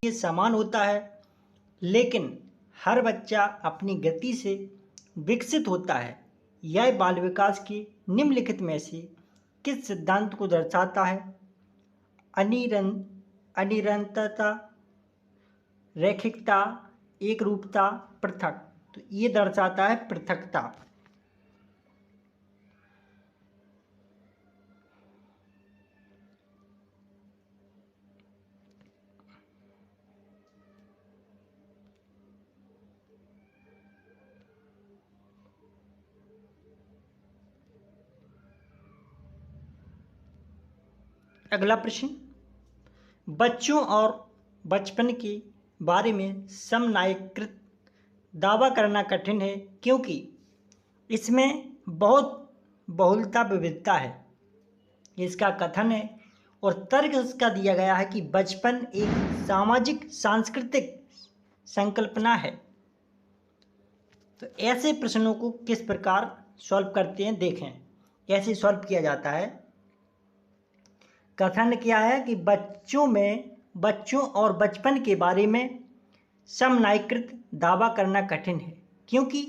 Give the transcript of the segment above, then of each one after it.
ये समान होता है, लेकिन हर बच्चा अपनी गति से विकसित होता है। यह बाल विकास के निम्नलिखित में से किस सिद्धांत को दर्शाता है? अनिरंतरता, रैखिकता, एकरूपता, पृथक। तो ये दर्शाता है पृथकता। अगला प्रश्न, बच्चों और बचपन के बारे में समन्वयकृत दावा करना कठिन है क्योंकि इसमें बहुत बहुलता विविधता है। इसका कथन है और तर्क इसका दिया गया है कि बचपन एक सामाजिक सांस्कृतिक संकल्पना है। तो ऐसे प्रश्नों को किस प्रकार सॉल्व करते हैं देखें। कैसे सॉल्व किया जाता है? कथन क्या है कि बच्चों और बचपन के बारे में समन्वयकृत दावा करना कठिन है क्योंकि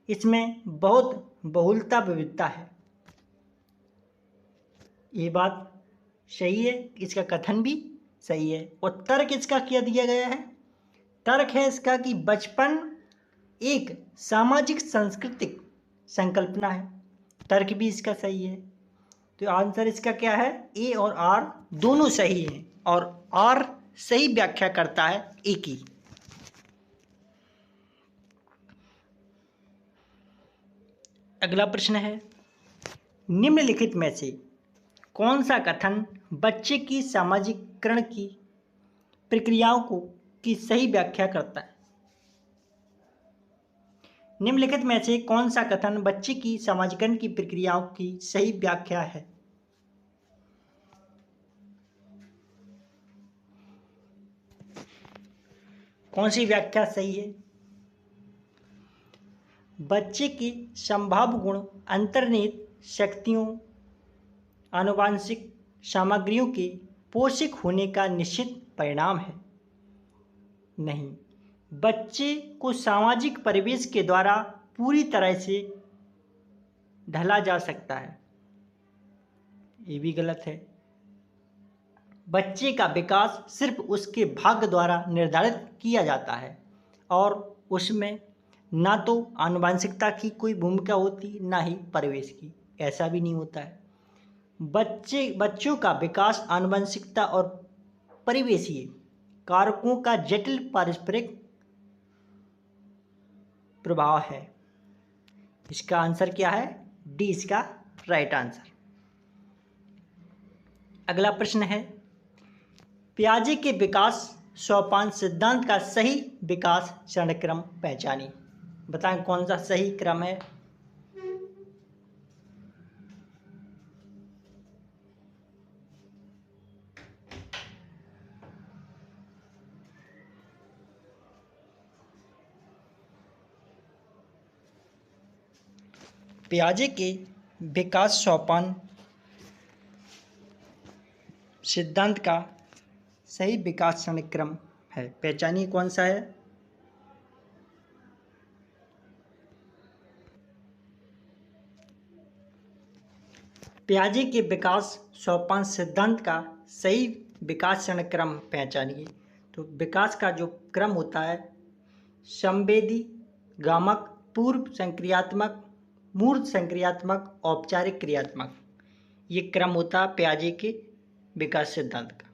इसमें बहुत बहुलता विविधता है। ये बात सही है, इसका कथन भी सही है। और तर्क इसका क्या दिया गया है? तर्क है इसका कि बचपन एक सामाजिक सांस्कृतिक संकल्पना है। तर्क भी इसका सही है। तो आंसर इसका क्या है? ए और आर दोनों सही हैं और आर सही व्याख्या करता है ए की। अगला प्रश्न है, निम्नलिखित में से कौन सा कथन बच्चे की सामाजिकरण की प्रक्रियाओं की सही व्याख्या करता है? निम्नलिखित में से कौन सा कथन बच्चे की सामाजिकरण की प्रक्रियाओं की सही व्याख्या है? कौन सी व्याख्या सही है? बच्चे के संभाव्य गुण अंतर्निहित शक्तियों, आनुवांशिक सामग्रियों के पोषक होने का निश्चित परिणाम है। नहीं, बच्चे को सामाजिक परिवेश के द्वारा पूरी तरह से ढला जा सकता है। ये भी गलत है। बच्चे का विकास सिर्फ उसके भाग्य द्वारा निर्धारित किया जाता है और उसमें ना तो आनुवंशिकता की कोई भूमिका होती, ना ही परिवेश की। ऐसा भी नहीं होता है। बच्चों का विकास आनुवंशिकता और परिवेशीय कारकों का जटिल पारस्परिक प्रभाव है। इसका आंसर क्या है? डी इसका राइट आंसर। अगला प्रश्न है, पियाजे के विकास सोपान सिद्धांत का सही विकास चरण क्रम पहचानिए। बताएं कौन सा सही क्रम है? पियाजे के विकास सोपान सिद्धांत का सही विकास चरण क्रम है। पहचानिए कौन सा है? पियाजे के विकास सोपान सिद्धांत का सही विकास चरण क्रम पहचानिए। तो विकास का जो क्रम होता है, संवेदी, गामक, पूर्व संक्रियात्मक, मूर्त संक्रियात्मक, औपचारिक क्रियात्मक, ये क्रम होता है पियाजे के विकास सिद्धांत का।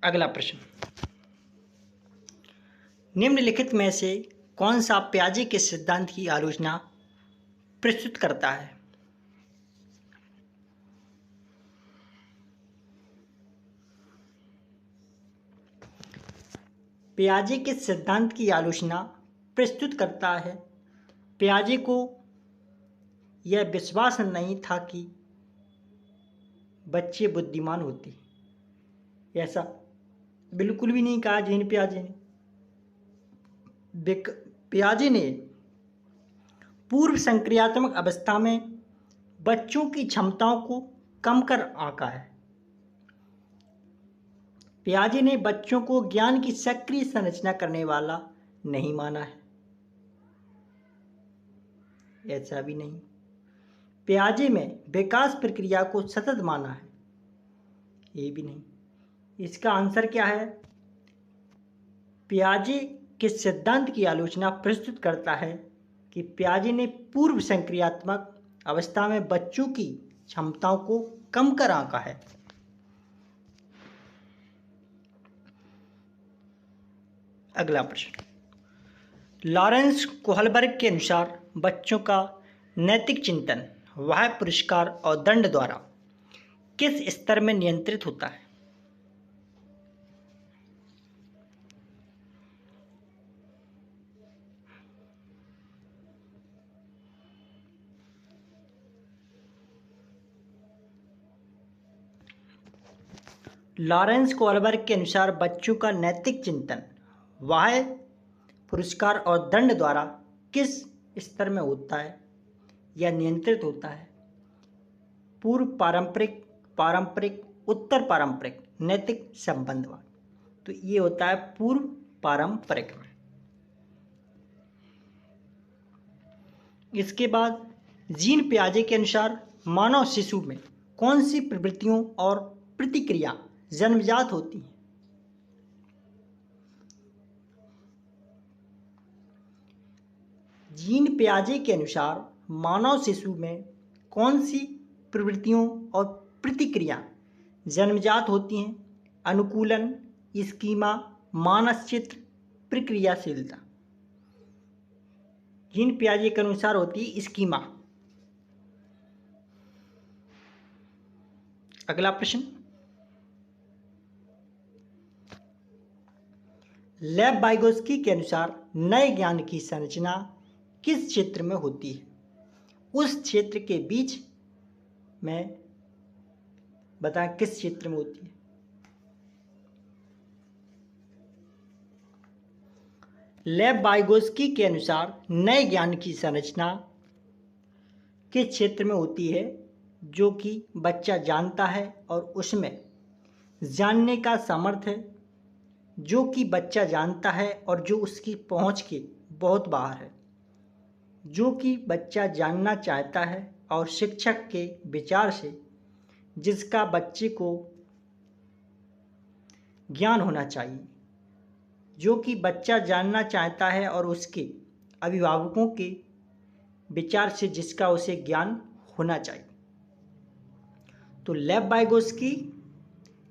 अगला प्रश्न, निम्नलिखित में से कौन सा पियाजे के सिद्धांत की आलोचना प्रस्तुत करता है? पियाजे के सिद्धांत की आलोचना प्रस्तुत करता है। पियाजे को यह विश्वास नहीं था कि बच्चे बुद्धिमान होते। ऐसा बिल्कुल भी नहीं कहा जीन पियाजे ने। पियाजे ने पूर्व संक्रियात्मक अवस्था में बच्चों की क्षमताओं को कम कर आंका है। पियाजे ने बच्चों को ज्ञान की सक्रिय संरचना करने वाला नहीं माना है। ऐसा भी नहीं। पियाजे में विकास प्रक्रिया को सतत माना है। ये भी नहीं। इसका आंसर क्या है? पियाजे के सिद्धांत की आलोचना प्रस्तुत करता है कि पियाजे ने पूर्व संक्रियात्मक अवस्था में बच्चों की क्षमताओं को कम कर आंका है। अगला प्रश्न, लॉरेंस कोहलबर्ग के अनुसार बच्चों का नैतिक चिंतन वह पुरस्कार और दंड द्वारा किस स्तर में नियंत्रित होता है? लॉरेंस कोहलबर्ग के अनुसार बच्चों का नैतिक चिंतन वह पुरस्कार और दंड द्वारा किस स्तर में होता है या नियंत्रित होता है? पूर्व पारंपरिक, पारंपरिक, उत्तर पारंपरिक, नैतिक, संबंधवाद। तो ये होता है पूर्व पारंपरिक में। इसके बाद जीन पियाजे के अनुसार मानव शिशु में कौन सी प्रवृत्तियों और प्रतिक्रिया जन्मजात होती हैं? जीन पियाजे के अनुसार मानव शिशु में कौन सी प्रवृत्तियों और प्रतिक्रिया जन्मजात होती हैं? अनुकूलन, स्कीमा, मानसचित्र, प्रक्रियाशीलता। जीन पियाजे के अनुसार होती है स्कीमा। अगला प्रश्न, लेव वाइगोत्स्की के अनुसार नए ज्ञान की संरचना किस क्षेत्र में होती है? उस क्षेत्र के बीच में बताएं किस क्षेत्र में होती है? लेव वाइगोत्स्की के अनुसार नए ज्ञान की संरचना किस क्षेत्र में होती है जो कि बच्चा जानता है और उसमें जानने का सामर्थ्य है, जो कि बच्चा जानता है और जो उसकी पहुंच के बहुत बाहर है, जो कि बच्चा जानना चाहता है और शिक्षक के विचार से जिसका बच्चे को ज्ञान होना चाहिए, जो कि बच्चा जानना चाहता है और उसके अभिभावकों के विचार से जिसका उसे ज्ञान होना चाहिए। तो लेव वाइगोत्स्की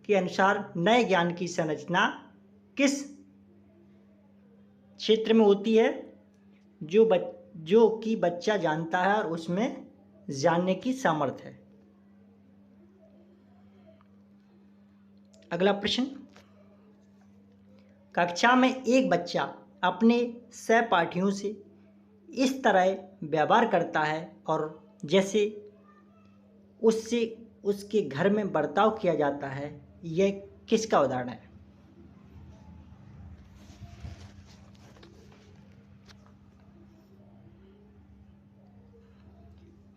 के अनुसार नए ज्ञान की संरचना किस क्षेत्र में होती है? जो कि बच्चा जानता है और उसमें जानने की सामर्थ्य है। अगला प्रश्न, कक्षा में एक बच्चा अपने सहपाठियों से इस तरह व्यवहार करता है और जैसे उससे उसके घर में बर्ताव किया जाता है, यह किसका उदाहरण है?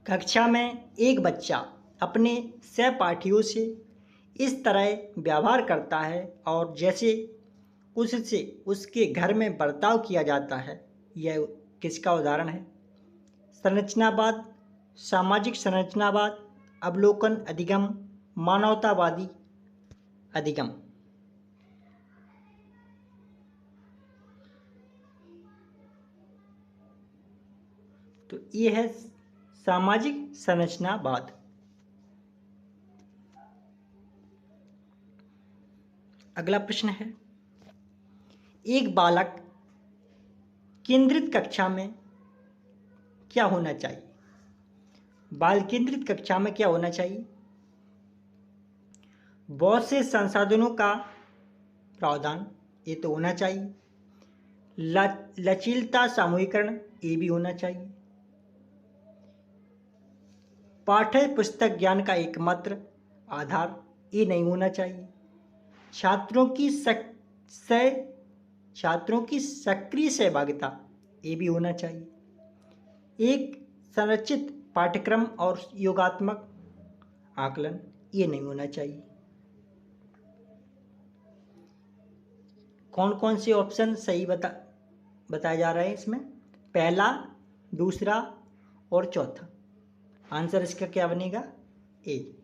कक्षा में एक बच्चा अपने सहपाठियों से इस तरह व्यवहार करता है और जैसे उससे उसके घर में बर्ताव किया जाता है, यह किसका उदाहरण है? संरचनावाद, सामाजिक संरचनावाद, अवलोकन अधिगम, मानवतावादी अधिगम। तो ये है सामाजिक संरचनावाद। अगला प्रश्न है, एक बालक केंद्रित कक्षा में क्या होना चाहिए? बाल केंद्रित कक्षा में क्या होना चाहिए? बहुत से संसाधनों का प्रावधान, ये तो होना चाहिए। लचीलता, सामूहिकरण, ये भी होना चाहिए। पाठ्य पुस्तक ज्ञान का एकमात्र आधार, ये नहीं होना चाहिए। छात्रों की सक्रिय सहभागिता, ये भी होना चाहिए। एक संरचित पाठ्यक्रम और योगात्मक आकलन, ये नहीं होना चाहिए। कौन कौन से ऑप्शन सही बताया जा रहा है इसमें? पहला, दूसरा और चौथा। आंसर इसका क्या बनेगा? ए।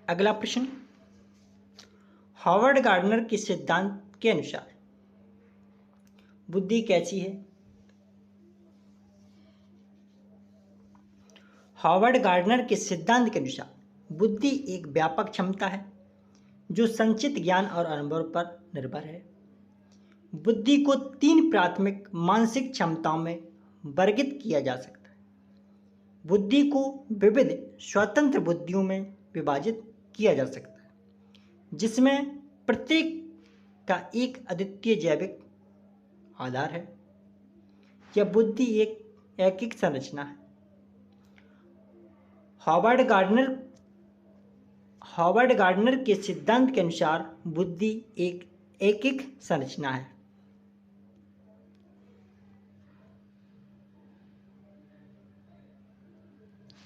अगला प्रश्न, हॉवर्ड गार्डनर के सिद्धांत के अनुसार बुद्धि कैसी है? हॉवर्ड गार्डनर के सिद्धांत के अनुसार बुद्धि एक व्यापक क्षमता है जो संचित ज्ञान और अनुभव पर निर्भर है। बुद्धि को 3 प्राथमिक मानसिक क्षमताओं में वर्गीकृत किया जा सकता है। बुद्धि को विविध स्वतंत्र बुद्धियों में विभाजित किया जा सकता है, जिसमें प्रत्येक का एक अद्वितीय जैविक आधार है। यह बुद्धि एक एकीक संरचना है। हॉवर्ड गार्डनर के सिद्धांत के अनुसार बुद्धि एक एकीक संरचना है।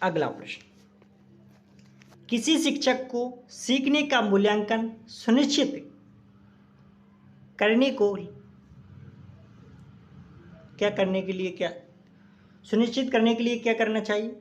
अगला प्रश्न, किसी शिक्षक को सीखने का मूल्यांकन सुनिश्चित करने के लिए क्या करना चाहिए?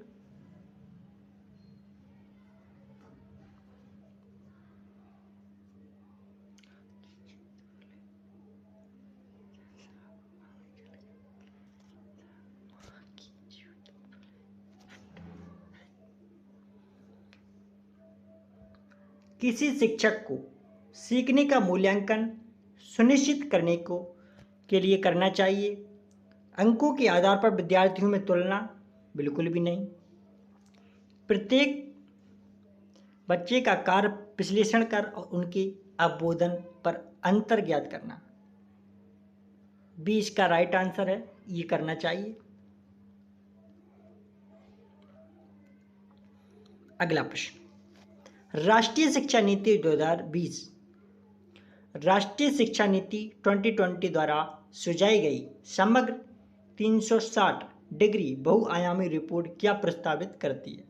किसी शिक्षक को सीखने का मूल्यांकन सुनिश्चित के लिए करना चाहिए। अंकों के आधार पर विद्यार्थियों में तुलना बिल्कुल भी नहीं। प्रत्येक बच्चे का कार्य विश्लेषण कर और उनके अवबोधन पर अंतर ज्ञात करना, बी इसका राइट आंसर है। ये करना चाहिए। अगला प्रश्न, राष्ट्रीय शिक्षा नीति 2020 राष्ट्रीय शिक्षा नीति 2020 द्वारा सुझाई गई समग्र 360 डिग्री बहुआयामी रिपोर्ट क्या प्रस्तावित करती है?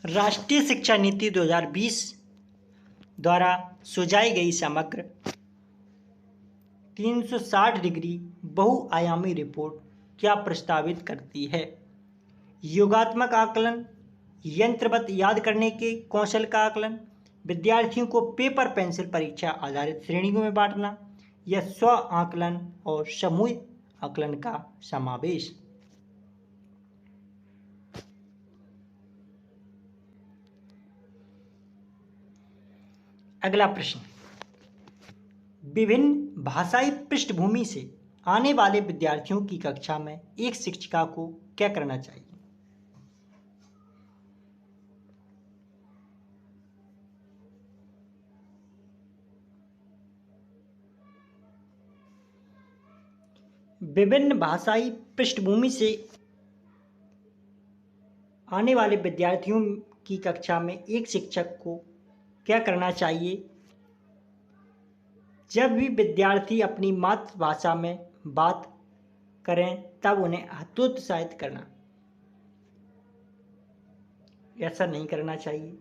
राष्ट्रीय शिक्षा नीति 2020 द्वारा सुझाई गई समग्र 360 डिग्री बहुआयामी रिपोर्ट क्या प्रस्तावित करती है? योगात्मक आकलन, यंत्रवत याद करने के कौशल का आकलन, विद्यार्थियों को पेपर पेंसिल परीक्षा आधारित श्रेणियों में बांटना, या स्व आकलन और समूह आकलन का समावेश। अगला प्रश्न, विभिन्न भाषाई पृष्ठभूमि से आने वाले विद्यार्थियों की कक्षा में एक शिक्षिका को क्या करना चाहिए? विभिन्न भाषाई पृष्ठभूमि से आने वाले विद्यार्थियों की कक्षा में एक शिक्षक को क्या करना चाहिए? जब भी विद्यार्थी अपनी मातृभाषा में बात करें तब उन्हें हतोत्साहित करना, ऐसा नहीं करना चाहिए,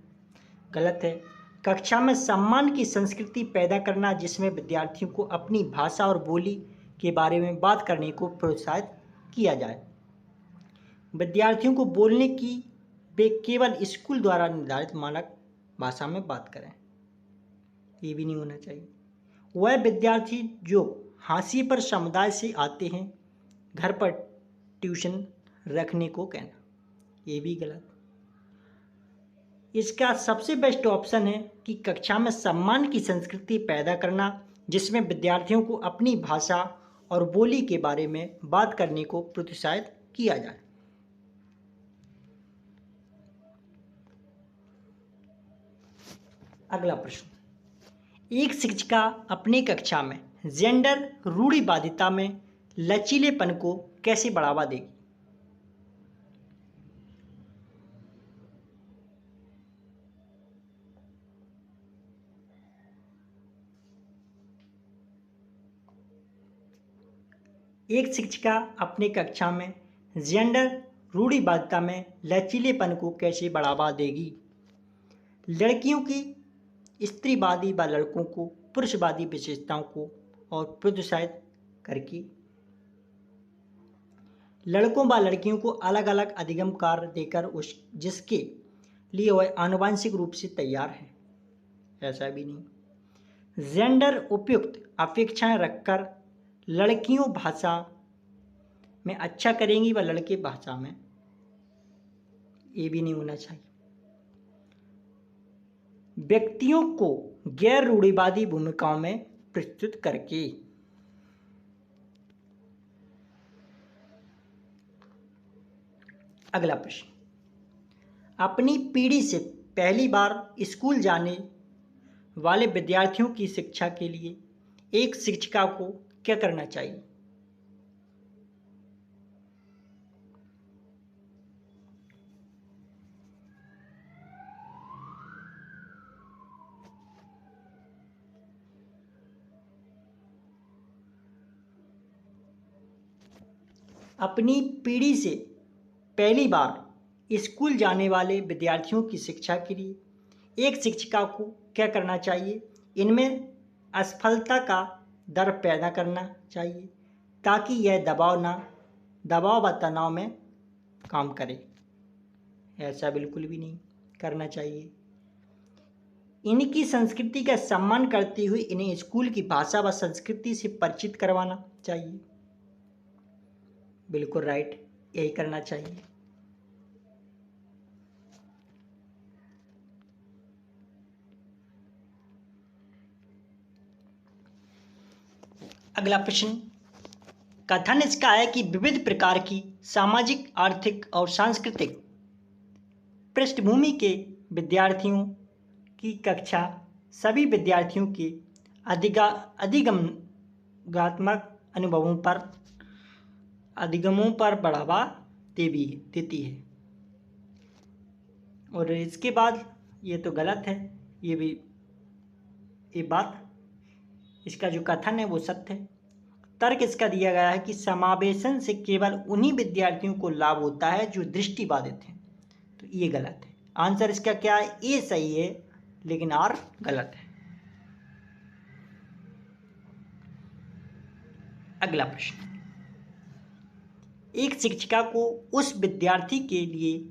गलत है। कक्षा में सम्मान की संस्कृति पैदा करना, जिसमें विद्यार्थियों को अपनी भाषा और बोली के बारे में बात करने को प्रोत्साहित किया जाए। विद्यार्थियों को बोलने की वे केवल स्कूल द्वारा निर्धारित मानक भाषा में बात करें, ये भी नहीं होना चाहिए। वह विद्यार्थी जो हाशिए पर समुदाय से आते हैं घर पर ट्यूशन रखने को कहना, ये भी गलत। इसका सबसे बेस्ट ऑप्शन है कि कक्षा में सम्मान की संस्कृति पैदा करना, जिसमें विद्यार्थियों को अपनी भाषा और बोली के बारे में बात करने को प्रोत्साहित किया जाए। अगला प्रश्न, एक शिक्षिका अपनी कक्षा में जेंडर रूढ़िवादिता में लचीलेपन को कैसे बढ़ावा देगी? एक शिक्षिका अपनी कक्षा में जेंडर रूढ़िवादिता में लचीलेपन को कैसे बढ़ावा देगी? लड़कियों की स्त्रीवादी व लड़कों को पुरुषवादी विशेषताओं को और प्रोत्साहित करके लड़कों व लड़कियों को अलग अलग अधिगम कार्य देकर उस जिसके लिए वह आनुवांशिक रूप से तैयार है, ऐसा भी नहीं। जेंडर उपयुक्त अपेक्षाएं रखकर लड़कियों भाषा में अच्छा करेंगी व लड़के भाषा में, ये भी नहीं होना चाहिए। व्यक्तियों को गैर रूढ़िवादी भूमिकाओं में प्रस्तुत करके अगला प्रश्न, अपनी पीढ़ी से पहली बार स्कूल जाने वाले विद्यार्थियों की शिक्षा के लिए एक शिक्षिका को क्या करना चाहिए? अपनी पीढ़ी से पहली बार स्कूल जाने वाले विद्यार्थियों की शिक्षा के लिए एक शिक्षिका को क्या करना चाहिए? इनमें असफलता का डर पैदा करना चाहिए ताकि यह दबाव व तनाव में काम करे, ऐसा बिल्कुल भी नहीं करना चाहिए। इनकी संस्कृति का सम्मान करते हुए इन्हें स्कूल की भाषा व संस्कृति से परिचित करवाना चाहिए, बिल्कुल राइट, यही करना चाहिए। अगला प्रश्न, कथन इसका है कि विविध प्रकार की सामाजिक, आर्थिक और सांस्कृतिक पृष्ठभूमि के विद्यार्थियों की कक्षा सभी विद्यार्थियों के अधिगमों पर बढ़ावा देती है। और इसके बाद ये तो गलत है, ये बात, इसका जो कथन है वो सत्य है। तर्क इसका दिया गया है कि समावेशन से केवल उन्हीं विद्यार्थियों को लाभ होता है जो दृष्टिबाधित हैं, तो ये गलत है। आंसर इसका क्या है? ए सही है लेकिन आर गलत है। अगला प्रश्न, एक शिक्षिका को उस विद्यार्थी के लिए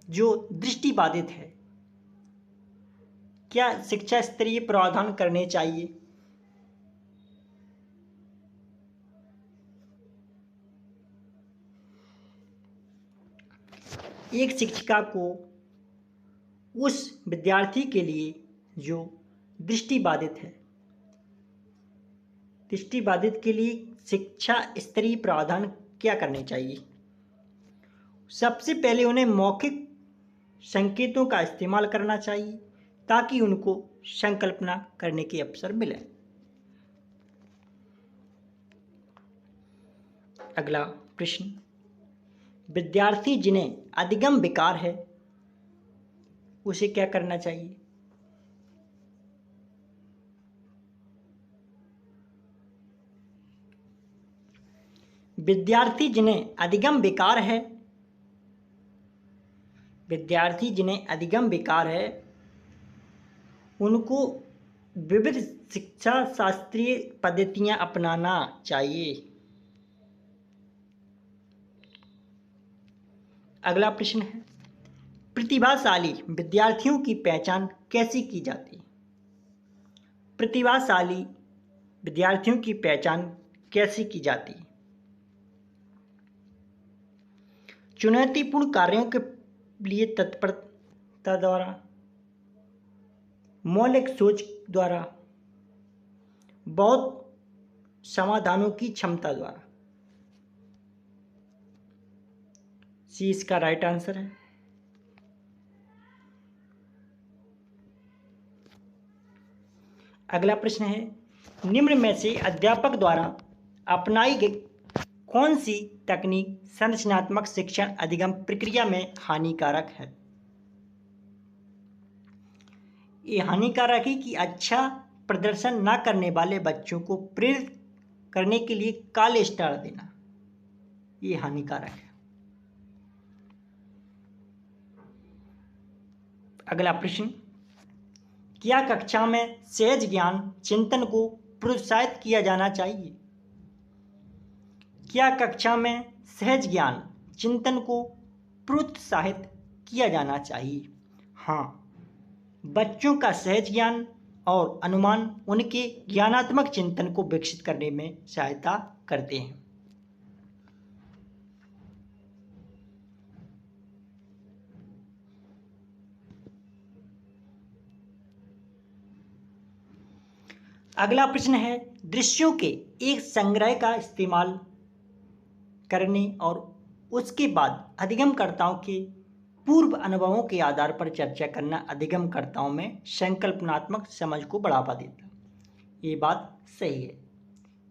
जो दृष्टिबाधित है क्या शिक्षा स्तरीय प्रावधान करने चाहिए? एक शिक्षिका को उस विद्यार्थी के लिए जो दृष्टिबाधित के लिए शिक्षा स्तरीय प्रावधान क्या करने चाहिए? सबसे पहले उन्हें मौखिक संकेतों का इस्तेमाल करना चाहिए ताकि उनको संकल्पना करने के अवसर मिले। अगला प्रश्न, विद्यार्थी जिन्हें अधिगम विकार है उसे क्या करना चाहिए? विद्यार्थी जिन्हें अधिगम विकार है उनको विविध शिक्षा शास्त्रीय पद्धतियां अपनाना चाहिए। अगला प्रश्न है, प्रतिभाशाली विद्यार्थियों की पहचान कैसे की जाती है? प्रतिभाशाली विद्यार्थियों की पहचान कैसे की जाती है? चुनौतीपूर्ण कार्यों के लिए तत्परता द्वारा, मौलिक सोच द्वारा, बहुत समाधानों की क्षमता द्वारा। सी इसका राइट आंसर है। अगला प्रश्न है, निम्न में से अध्यापक द्वारा अपनाई गई कौन सी तकनीक संरचनात्मक शिक्षण अधिगम प्रक्रिया में हानिकारक है? ये हानिकारक है कि अच्छा प्रदर्शन न करने वाले बच्चों को प्रेरित करने के लिए काले स्टार देना, ये हानिकारक है। अगला प्रश्न, क्या कक्षा में सहज ज्ञान चिंतन को प्रोत्साहित किया जाना चाहिए? क्या कक्षा में सहज ज्ञान चिंतन को प्रोत्साहित किया जाना चाहिए? हाँ, बच्चों का सहज ज्ञान और अनुमान उनके ज्ञानात्मक चिंतन को विकसित करने में सहायता करते हैं। अगला प्रश्न है, दृश्यों के एक संग्रह का इस्तेमाल करने और उसके बाद अधिगमकर्ताओं के पूर्व अनुभवों के आधार पर चर्चा करना अधिगमकर्ताओं में संकल्पनात्मक समझ को बढ़ावा देता है। ये बात सही है,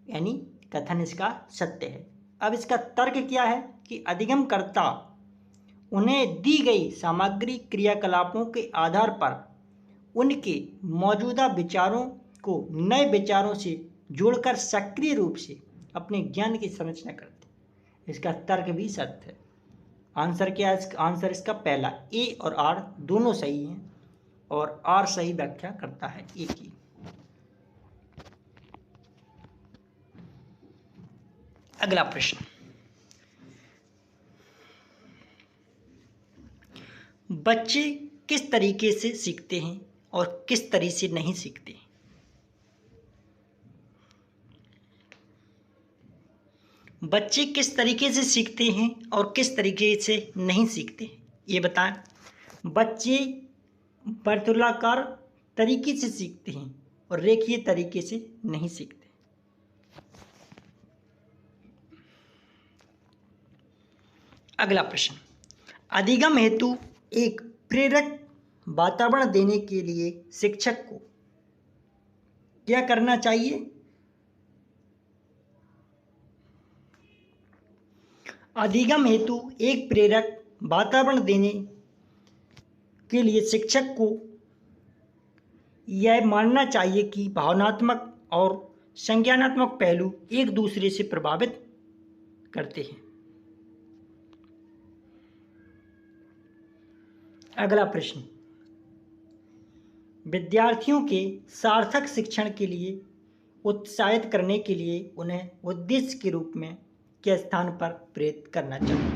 यानी कथन इसका सत्य है। अब इसका तर्क क्या है कि अधिगमकर्ता उन्हें दी गई सामग्री क्रियाकलापों के आधार पर उनके मौजूदा विचारों को नए विचारों से जोड़कर सक्रिय रूप से अपने ज्ञान की संरचना करते हैं। इसका तर्क भी सत्य है। आंसर क्या है? आंसर इसका पहला, ए और आर दोनों सही हैं और आर सही व्याख्या करता है ए की। अगला प्रश्न, बच्चे किस तरीके से सीखते हैं और किस तरीके से नहीं सीखते? बच्चे किस तरीके से सीखते हैं और किस तरीके से नहीं सीखते, ये बताएं। बच्चे वर्तुलाकार तरीके से सीखते हैं और रेखीय तरीके से नहीं सीखते। अगला प्रश्न, अधिगम हेतु एक प्रेरक वातावरण देने के लिए शिक्षक को क्या करना चाहिए? अधिगम हेतु एक प्रेरक वातावरण देने के लिए शिक्षक को यह मानना चाहिए कि भावनात्मक और संज्ञानात्मक पहलू एक दूसरे से प्रभावित करते हैं। अगला प्रश्न, विद्यार्थियों के सार्थक शिक्षण के लिए उत्साहित करने के लिए उन्हें उद्देश्य के रूप में किस स्थान पर प्रेरित करना चाहिए?